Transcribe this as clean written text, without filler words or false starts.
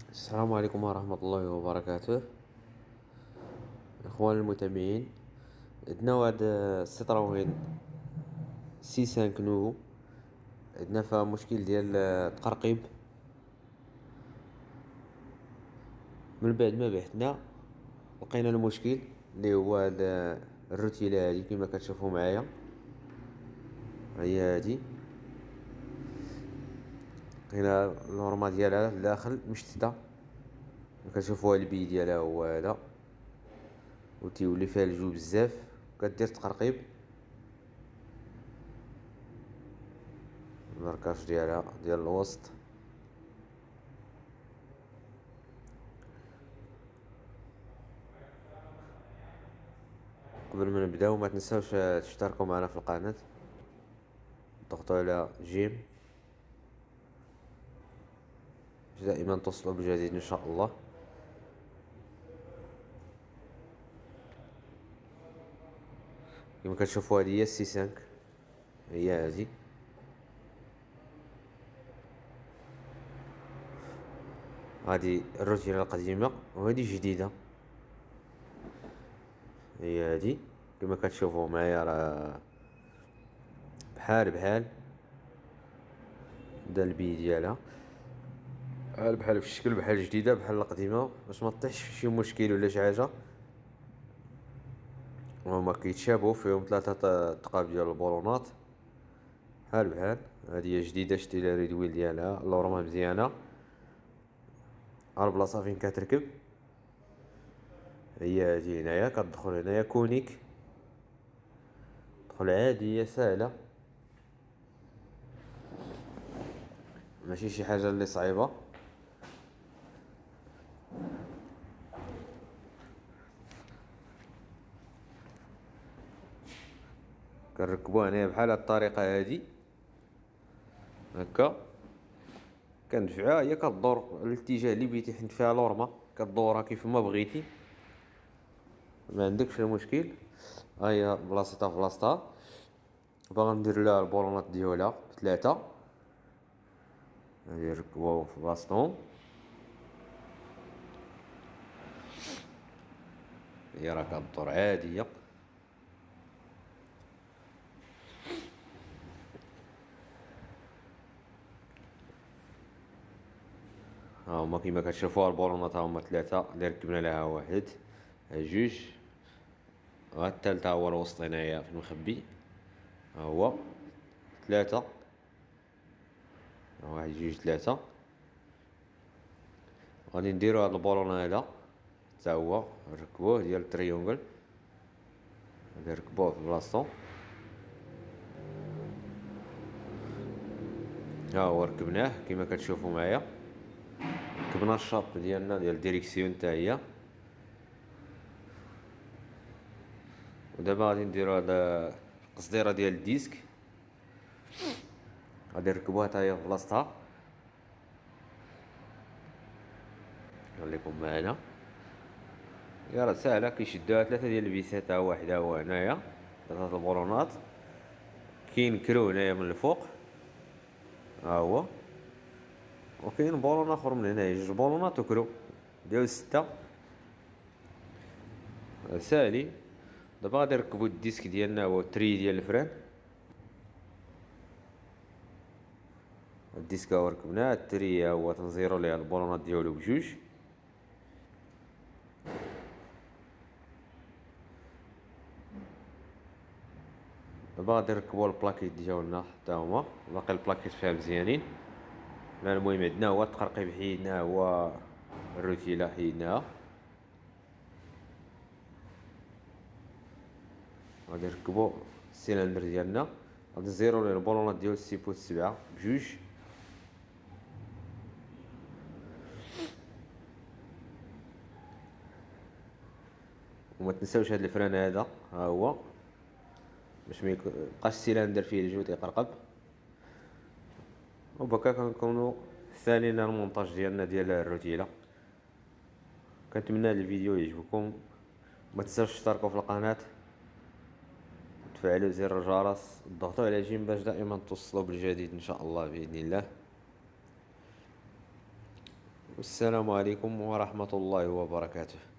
السلام عليكم ورحمة الله وبركاته. إخوان المتابعين، عندنا واحد السيتروين سي 5 نوفو. عندنا فيها مشكل ديال التقرقيب. من بعد ما بحثنا لقينا المشكل اللي هو هاد الروتيلة هادي كما كتشوفوا معايا. هي هادي لقينا النورما ديالها لداخل مشتتة، كتشوفوها البي ديالها هو هذا، وتيولي فيها الجو بزاف وكدير تقرقيب. الماركاج ديالها ديال الوسط. قبل ما نبداو ما تنساوش تشتركوا معنا في القناة، ضغطوا على جيم دائما توصلوا بجديد ان شاء الله. كما كتشوفوا هذه هي السي 5، هي هذه. هذه الروتينة القديمة وهذه جديدة، هي هذه. كما كتشوفوا معايا راه بحال دا البي ديالها، بحال في الشكل، بحال جديدة بحال القديمة، باش ما طيحش في شي مشكل ولا شي حاجة. هما كيتشابهوا فيهم ثلاثة تقاب ديال البولونات بحال. هذه هي جديدة، شتي لها ريدويل ديالها، اللورمة مزيانة، ها البلاصة فين كتركب. هي هادي هنايا، كتدخل هنايا كونيك، تدخل عادية ساهلة، ماشي شي حاجة اللي صعيبة. كنركبوها هنايا بحال هاد الطريقة هادي هكا، كندفعوها هي كدور الاتجاه اللي بغيتي، حيت فيها لورمة كدورها كيف ما بغيتي، ما عندكش المشكل. ها هي بلاصتها في بلاصتها. باغا ندير لها البولونات ديالها ثلاثة، هادي نركبوها في بلاصتهم. هي راه كدور عادية. ها هما كيما كتشوفوها البولونات، ها هما ثلاثة اللي ركبنا لها، واحد، جوج، وها الثالث ها هو الوسط هنايا في المخبي، ها هو ثلاثة، واحد جوج ثلاثة. غادي نديرو هاد البولون هذا حتى هو نركبوه ديال التريونغل، غادي نركبوه في بلاصتو. ها هو ركبناه كيما كتشوفوا معايا، ركبنا الشاط ديالنا ديال الديريكسيون حتى هي. ودابا غادي نديرو هاد القصديره ديال الديسك، غادي نركبوها حتى هي في بلاصتها. خليكم معنا، يا راه ساهله، كيشدوها ثلاثه ديال البيسات، ها واحد ها هو هنايا، ثلاثه البولونات. كاين كرو هنايا من الفوق، ها هو، وكاين بولون اخر من هنايا، جوج بولونات وكرو ديال ستة، ساهلين. دابا غادي نركبو الديسك ديالنا، هو تري ديال الفران. الديسك هو ركبناه، التري هو تنزيرو ليه البولونات ديالو بجوج. دابا غادي نركبو البلاكيت ديالنا حتى هما، باقي البلاكيت فيها مزيانين. المهم عندنا هو التقرقيب حيدناه، هو الروتيلة حيدناها. غادي نركبو السيلندر ديالنا، غادي نزيرو ليه البولونات ديال السيبوت 7 بجوج. وما تنساوش هاد الفران هذا، ها هو، باش ما يبقاش السيلندر فيه الجو تيقرقب. وبكا كنكونو سالينا المونتاج ديالنا ديال الروتيلة. كنتمنى هاد الفيديو يعجبكم، ما تنساوش تشتركوا في القناة، تفعلوا زر الجرس، ضغطوا على جيم باش دائما توصلوا بالجديد ان شاء الله باذن الله. والسلام عليكم ورحمة الله وبركاته.